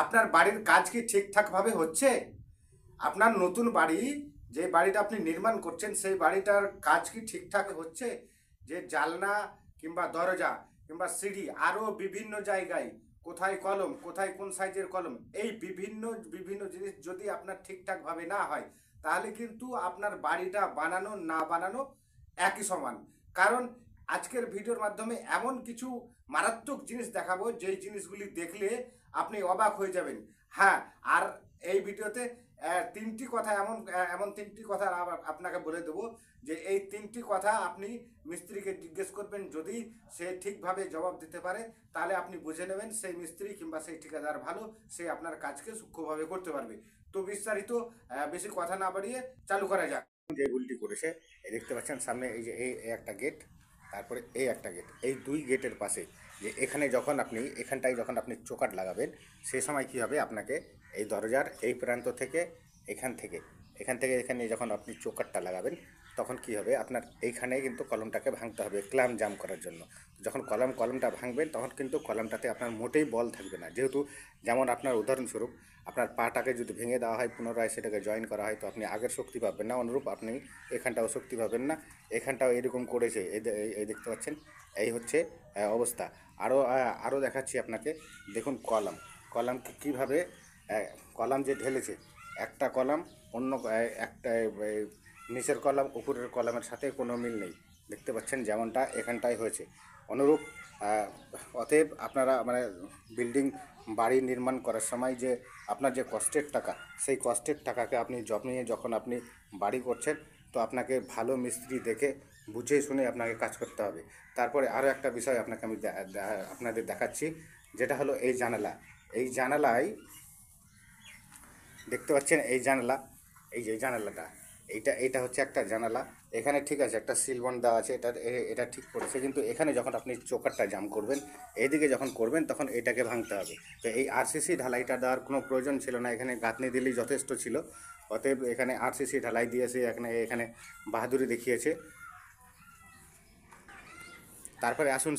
আপনার বাড়ির কাজ কি ঠিকঠাকভাবে হচ্ছে? আপনার নতুন বাড়ি, যে বাড়িটা আপনি নির্মাণ করছেন, সেই বাড়িটার কাজ কি ঠিকঠাক হচ্ছে? যে জানলা কিংবা দরজা কিংবা সিঁড়ি আরও বিভিন্ন জায়গায় কোথায় কলম, কোথায় কোন সাইজের কলম, এই বিভিন্ন বিভিন্ন জিনিস যদি আপনার ঠিকঠাকভাবে না হয়, তাহলে কিন্তু আপনার বাড়িটা বানানো না বানানো একই সমান। কারণ আজকের ভিডিওর মাধ্যমে এমন কিছু মারাত্মক জিনিস দেখাবো, যেই জিনিসগুলি দেখলে আপনি অবাক হয়ে যাবেন। হ্যাঁ, আর এই ভিডিওতে তিনটি কথা এমন এমন তিনটি কথা আপনাকে বলে দেবো, যে এই তিনটি কথা আপনি মিস্ত্রিকে জিজ্ঞেস করবেন, যদি সে ঠিকভাবে জবাব দিতে পারে তাহলে আপনি বুঝে নেবেন সেই মিস্ত্রি কিংবা সেই ঠিকাদার ভালো, সে আপনার কাজকে সূক্ষ্মভাবে করতে পারবে। তো বিস্তারিত বেশি কথা না বাড়িয়ে চালু করা যাক। যে ভুলটি করেছে, এই দেখতে পাচ্ছেন সামনে এই যে এই একটা গেট, তারপরে এই একটা গেট, এই দুই গেটের পাশে যে এখানে যখন আপনি এখানটায় যখন আপনি চোকাট লাগাবেন, সেই সময় কী হবে, আপনাকে এই দরজার এই প্রান্ত থেকে এখান থেকে এখানে যখন আপনি চোকাটটা লাগাবেন, তখন কি হবে, আপনার এইখানে কিন্তু কলমটাকে ভাঙতে হবে ক্ল্যাম জাম করার জন্য। যখন কলমটা ভাঙবেন, তখন কিন্তু কলমটাতে আপনার মোটেই বল থাকবে না। যেহেতু যেমন আপনার উদাহরণস্বরূপ আপনার পাটাকে যদি ভেঙে দেওয়া হয়, পুনরায় সেটাকে জয়েন করা হয়, তো আপনি আগের শক্তি পাবেন না, অনুরূপ আপনি এখানটাও শক্তি পাবেন না। এখানটাও এরকম করেছে, এই দেখতে পাচ্ছেন, এই হচ্ছে অবস্থা। আরও দেখাচ্ছি আপনাকে। দেখুন কলাম কীভাবে কলাম যে ঢেলেছে, একটা কলাম অন্য একটা নিচের কলাম উপরের কলামের সাথে কোনো মিল নেই, দেখতে পাচ্ছেন যেমনটা এখানটায় হয়েছে। অনুরূপ অতএব আপনারা মানে বিল্ডিং বাড়ি নির্মাণ করার সময় যে আপনার যে কষ্টের টাকা, সেই কষ্টের টাকাকে আপনি জমিয়ে যখন আপনি বাড়ি করছেন, তো আপনাকে ভালো মিস্ত্রি দেখে বুঝে শুনে আপনাকে কাজ করতে হবে। তারপরে আরও একটা বিষয় আপনাকে আমি আপনাদের দেখাচ্ছি, যেটা হলো এই জানালায় দেখতে পাচ্ছেন, এই জানালা, এই যে জানালাটা, এইটা হচ্ছে একটা জানালা। এখানে ঠিক আছে একটা সিলবন্ড দেওয়া আছে, এটা ঠিক করেছে, কিন্তু এখানে যখন আপনি চোকারটা জাম করবেন, এইদিকে যখন করবেন, তখন এটাকে ভাঙতে হবে। তো এই আরসিসি ঢালাইটা দেওয়ার কোনো প্রয়োজন ছিল না, এখানে গাঁথনি দিলেই যথেষ্ট ছিল। অতএব এখানে আরসিসি ঢালাই দিয়েছে, এখানে বাহাদুরি দেখিয়েছে। তারপরে আসুন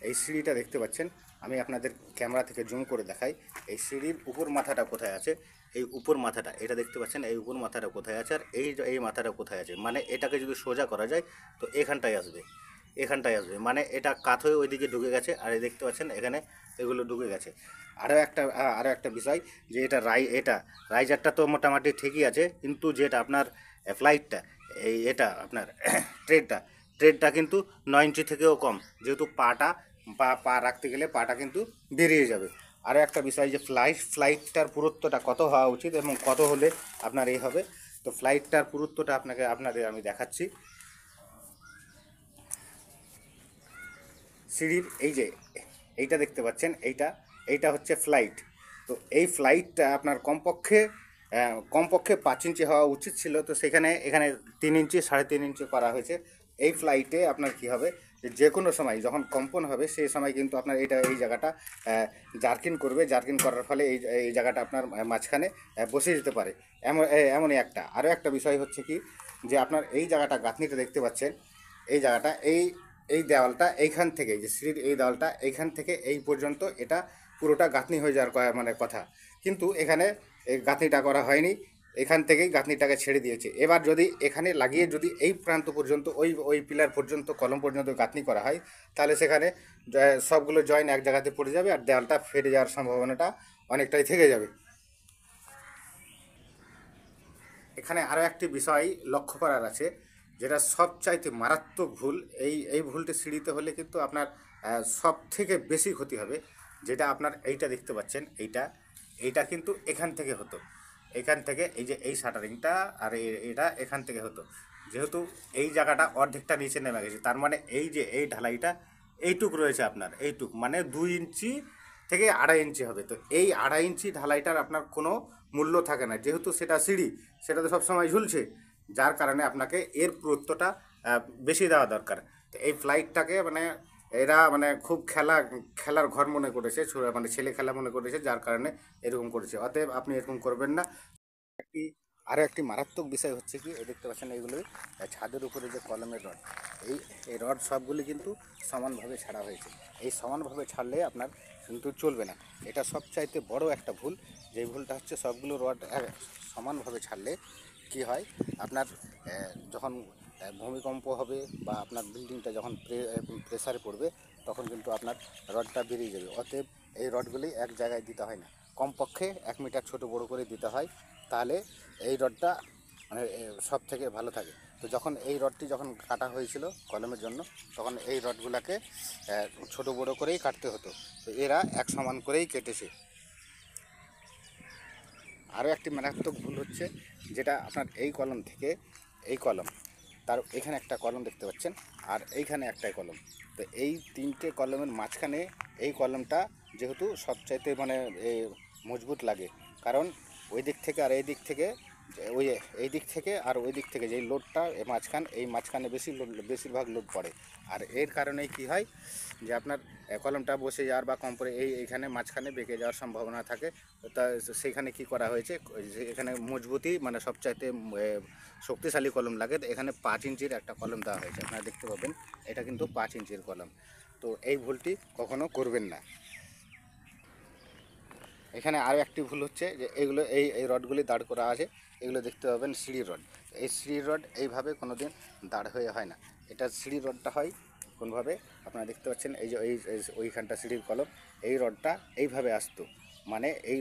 এই সিঁড়িটা দেখতে পাচ্ছেন, আমি আপনাদের ক্যামেরা থেকে জুম করে দেখাই। এই সিঁড়ির উপর মাথাটা কোথায় আছে, এই উপর মাথাটা এটা দেখতে পাচ্ছেন, এই উপর মাথাটা কোথায় আছে, আর এই মাথাটা কোথায় আছে, মানে এটাকে যদি সোজা করা যায় তো এখানটায় আসবে, মানে এটা কাত হয়ে ওইদিকে ঢুকে গেছে, আর এই দেখতে পাচ্ছেন এখানে এগুলো ঢুকে গেছে। আরও একটা বিষয়, যে এটা রাইজারটা তো মোটামুটি ঠিকই আছে, কিন্তু যেটা আপনার ফ্লাইটটা, এটা আপনার ট্রেডটা কিন্তু 9 ইঞ্চি থেকেও কম, যেহেতু পা রাখতে গেলে পাটা কিন্তু বেরিয়ে যাবে। আরও একটা বিষয়, যে ফ্লাইটটার পুরুত্বটা কত হওয়া উচিত এবং কত হলে আপনার এই হবে, তো ফ্লাইটটার পুরুত্বটা আপনাদের আমি দেখাচ্ছি। সিঁড়ির এইটা দেখতে পাচ্ছেন, এইটা হচ্ছে ফ্লাইট। তো এই ফ্লাইটটা আপনার কমপক্ষে 5 ইঞ্চি হওয়া উচিত ছিল, তো এখানে 3 ইঞ্চি 3.5 ইঞ্চি করা হয়েছে। এই ফ্লাইটে আপনার কি হবে, যে কোনো সময় যখন কম্পন হবে, সেই সময় কিন্তু আপনার এই জায়গাটা জার্কিন করবে, জার্কিন করার ফলে এই জায়গাটা আপনার মাঝখানে বসে যেতে পারে। এমনই আরও একটা বিষয় হচ্ছে কি, যে আপনার এই জায়গাটা গাঁথনিটা দেখতে পাচ্ছেন, এই জায়গাটা এই দেওয়ালটা এইখান থেকে, যে সিঁড়ির এই দেওয়ালটা এইখান থেকে এই পর্যন্ত, এটা পুরোটা গাঁথনি হয়ে যাওয়ার মানে কথা, কিন্তু এখানে এই গাঁথনিটা করা হয়নি, এখান থেকেই গাঁথনিটাকে ছেড়ে দিয়েছে। এবার যদি এখানে লাগিয়ে যদি এই প্রান্ত পর্যন্ত ওই পিলার পর্যন্ত কলম পর্যন্ত গাঁথনি করা হয়, তাহলে সেখানে সবগুলো জয়েন এক জায়গাতে পড়ে যাবে, আর দেওয়ালটা ফেটে যাওয়ার সম্ভাবনাটা অনেকটাই থেকে যাবে। এখানে আরও একটি বিষয় লক্ষ্য করার আছে, যেটা সবচাইতে মারাত্মক ভুল। এই ভুলটি সিঁড়িতে হলে কিন্তু আপনার সব থেকে বেশি ক্ষতি হবে। যেটা আপনার এইটা দেখতে পাচ্ছেন, এইটা কিন্তু এখান থেকে হতো, এখান থেকে এই যে এই শাটারিংটা, আর এটা এখান থেকে হতো। যেহেতু এই জায়গাটা অর্ধেকটা নিচে নেমে গেছে, তার মানে এই যে এই ঢালাইটা এইটুক রয়েছে আপনার, এইটুক মানে 2 ইঞ্চি থেকে 2.5 ইঞ্চি হবে। তো এই 2.5 ইঞ্চি ঢালাইটার আপনার কোনো মূল্য থাকে না, যেহেতু সেটা সিঁড়ি, সেটা তো সবসময় ঝুলছে, যার কারণে আপনাকে এর পুরুত্বটা বেশি দেওয়া দরকার। তো এই ফ্লাইটটাকে মানে এরা মানে খুব খেলার ঘর মনে করেছে, মানে ছেলে খেলা মনে করেছে, যার কারণে এরকম করেছে। অতএব আপনি এরকম করবেন না। আরও একটি মারাত্মক বিষয় হচ্ছে কি, দেখতে পাচ্ছেন এইগুলোই ছাদের উপরে যে কলমের রড, এই রড সবগুলি কিন্তু সমানভাবে ছাড়া হয়েছে। এই সমানভাবে ছাড়লে আপনার কিন্তু চলবে না। এটা সবচাইতে বড় একটা ভুল। যেই ভুলটা হচ্ছে সবগুলো রড সমানভাবে ছাড়লে কি হয়, আপনার যখন ভূমিকম্প হবে বা আপনার বিল্ডিংটা যখন প্রেসারে পড়বে তখন কিন্তু আপনার রডটা বেরিয়ে যাবে। অতএব এই রডগুলি এক জায়গায় দিতে হয় না, কমপক্ষে 1 মিটার ছোট বড় করে দিতে হয়, তাহলে এই রডটা মানে সব থেকে ভালো থাকে। তো যখন এই রডটি যখন কাটা হয়েছিল কলমের জন্য, তখন এই রডগুলোকে ছোট বড় করেই কাটতে হতো। তো এরা এক সমান করেই কেটেছে। আরও একটি মারাত্মক ভুল হচ্ছে, যেটা আপনার এই কলম থেকে এই কলম, তার এখানে একটা কলম দেখতে পাচ্ছেন, আর এইখানে একটাই কলম। তো এই 3টে কলমের মাঝখানে এই কলমটা যেহেতু সবচাইতে মানে মজবুত লাগে, কারণ ওই দিক থেকে আর এই দিক থেকে এই দিক থেকে আর ওই দিক থেকে যেই লোডটা এই মাঝখানে বেশিরভাগ লোড পড়ে। আর এর কারণেই কি হয় যে আপনার কলমটা বসে যাওয়ার বা কম করে এইখানে মাঝখানে বেঁকে যাওয়ার সম্ভাবনা থাকে। তা সেইখানে কি করা হয়েছে, এখানে মজবুতি মানে সবচাইতে শক্তিশালী কলম লাগে, এখানে 5 ইঞ্চির একটা কলম দেওয়া হয়েছে। আপনারা দেখতে পাবেন এটা কিন্তু 5 ইঞ্চির কলম। তো এই ভুলটি কখনো করবেন না। এখানে আরও একটি ভুল হচ্ছে যে এগুলো এই রডগুলি দাঁড় করা আছে, এগুলো দেখতে পাবেন সিঁড়ির রড। এই সিঁড়ির রড এইভাবে কোনো দিন দাঁড় হয়ে হয় না। এটা সিঁড়ির রডটা হয় কোনভাবে, আপনারা দেখতে পাচ্ছেন এই যে ওইখানটা সিঁড়ির কলম, এই রডটা এইভাবে আসতো, মানে এই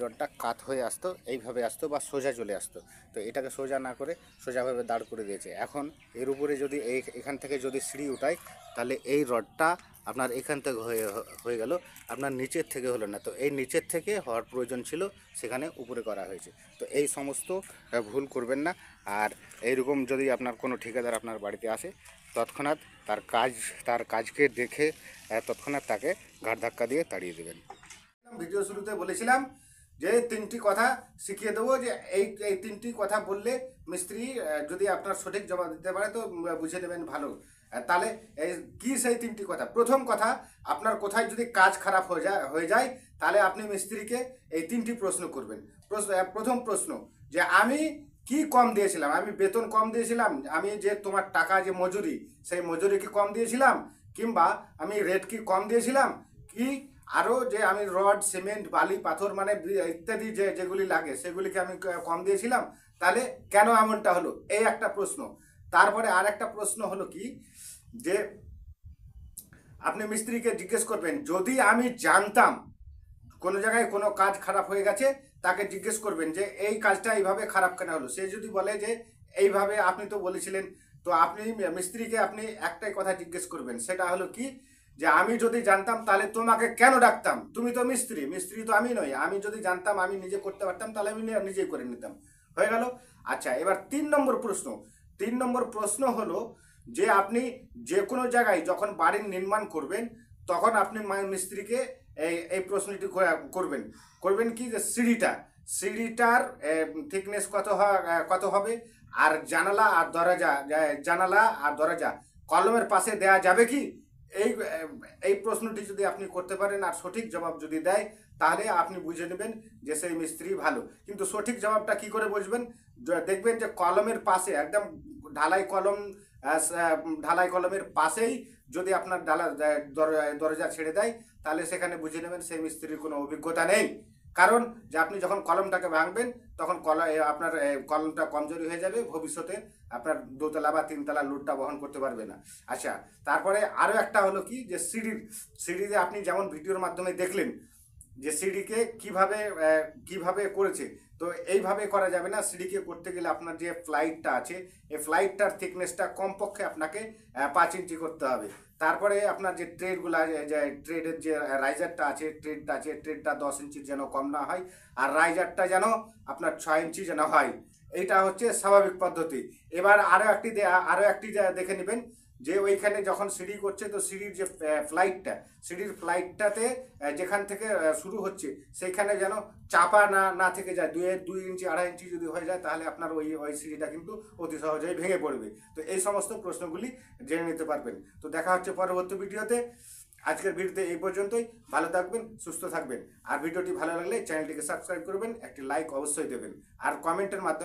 রডটা কাত হয়ে আসতো, এইভাবে আসতো বা সোজা চলে আসতো। তো এটাকে সোজা না করে সোজাভাবে দাঁড় করে দিয়েছে। এখন এর উপরে যদি এখান থেকে যদি সিঁড়ি উঠাই, তাহলে এই রডটা আপনার এখান থেকে হয়ে গেল, আপনার নিচের থেকে হলো না। তো এই নিচের থেকে হওয়ার প্রয়োজন ছিল, সেখানে উপরে করা হয়েছে। তো এই সমস্ত ভুল করবেন না। আর এইরকম যদি আপনার কোনো ঠিকাদার আপনার বাড়িতে আসে, তৎক্ষণাৎ তার কাজকে দেখে তৎক্ষণাৎ তাকে ঘাড় ধাক্কা দিয়ে তাড়িয়ে দেবেন। ভিডিও শুরুতে বলেছিলাম যে 3টি কথা শিখিয়ে দেবো, যে এই 3টি কথা বললে মিস্ত্রি যদি আপনার সঠিক জবাব দিতে পারে তো বুঝে নেবেন ভালো। তাহলে কি সেই 3টি কথা? প্রথম কথা, আপনার কোথায় যদি কাজ খারাপ হয়ে যায় তাহলে আপনি মিস্ত্রিকে এই 3টি প্রশ্ন করবেন। প্রথম প্রশ্ন, যে আমি কি কম দিয়েছিলাম, আমি বেতন কম দিয়েছিলাম, আমি যে তোমার টাকা যে মজুরি, সেই মজুরি কি কম দিয়েছিলাম, কিংবা আমি রেট কি কম দিয়েছিলাম, কি আরও যে আমি রড সিমেন্ট বালি পাথর মানে ইত্যাদি যেগুলি লাগে সেগুলিকে আমি কম দিয়েছিলাম, তাহলে কেন এমনটা হলো, এই একটা প্রশ্ন। তারপরে আর একটা প্রশ্ন হলো কি, যে আপনি মিস্ত্রিকে জিজ্ঞেস করবেন, যদি আমি জানতাম কোনো জায়গায় কোনো কাজ খারাপ হয়ে গেছে, তাকে জিজ্ঞেস করবেন যে এই কাজটা এইভাবে খারাপ কেন হলো। সে যদি বলে যে এইভাবে আপনি তো বলেছিলেন, তো আপনি মিস্ত্রিকে আপনি একটাই কথা জিজ্ঞেস করবেন, সেটা হলো কি, যে আমি যদি জানতাম তাহলে তোমাকে কেন ডাকতাম, তুমি তো মিস্ত্রি তো আমি নই, আমি যদি জানতাম আমি নিজে করতে পারতাম তাহলে আমি নিজেই করে নিতাম। হয়ে গেল। আচ্ছা, এবার 3 নম্বর প্রশ্ন হলো, যে আপনি যে কোনো জায়গায় যখন বাড়ি নির্মাণ করবেন, তখন আপনি মিস্ত্রিকে এই প্রশ্নটি করবেন কি, যে সিঁড়িটার থিকনেস কত হবে, আর জানালা আর দরজা কলমের পাশে দেয়া যাবে কি। এই প্রশ্নটি যদি আপনি করতে পারেন আর সঠিক জবাব যদি দেয়, তাহলে আপনি বুঝে নেবেন যে সেই মিস্ত্রি ভালো। কিন্তু সঠিক জবাবটা কি করে বুঝবেন, দেখবেন যে কলমের পাশে একদম ঢালাই কলমের পাশেই যদি আপনার দরজা ছেড়ে দেয়, তাহলে সেখানে বুঝে নেবেন সেই মিস্ত্রির কোনো অভিজ্ঞতা নেই। কারণ যে আপনি যখন কলমটাকে ভাঙবেন তখন আপনার কলমটা কমজোরি হয়ে যাবে, ভবিষ্যতে আপনার 2তলা বা 3তলা লোডটা বহন করতে পারবে না। আচ্ছা, তারপরে আরও একটা হলো কি, যে সিঁড়িতে আপনি যেমন ভিডিওর মাধ্যমে দেখলেন যে সিঁড়িকে কিভাবে করেছে, তো এইভাবে করা যাবে না। সিঁড়িকে করতে গেলে আপনার যে ফ্লাইটটা আছে, এই ফ্লাইটটার থিকনেসটা কমপক্ষে আপনাকে 5 ইঞ্চি করতে হবে। তারপরে আপনার যে ট্রেডের যে রাইজারটা আছে, ট্রেডটা 10 ইঞ্চির যেন কম না হয়, আর রাইজারটা যেন আপনার 6 ইঞ্চি যেন হয়। এইটা হচ্ছে স্বাভাবিক পদ্ধতি। এবার আরও একটি দেখে নেবেন, যে ওইখানে যখন সিঁড়ি করছে, তো সিঁড়ির ফ্লাইটটাতে যেখান থেকে শুরু হচ্ছে সেইখানে যেন চাপা না থেকে যায়। 2 ইঞ্চি 2.5 ইঞ্চি যদি হয়ে যায়, তাহলে আপনার ওই সিঁড়িটা কিন্তু অতি সহজেই ভেঙে পড়বে। তো এই সমস্ত প্রশ্নগুলি জেনে নিতে পারবেন। তো দেখা হচ্ছে পরবর্তী ভিডিওতে। আজকের ভিডিওতে এই পর্যন্তই। ভালো থাকবেন, সুস্থ থাকবেন। আর ভিডিওটি ভালো লাগলে চ্যানেলটিকে সাবস্ক্রাইব করবেন, একটি লাইক অবশ্যই দেবেন, আর কমেন্টের মাধ্যমে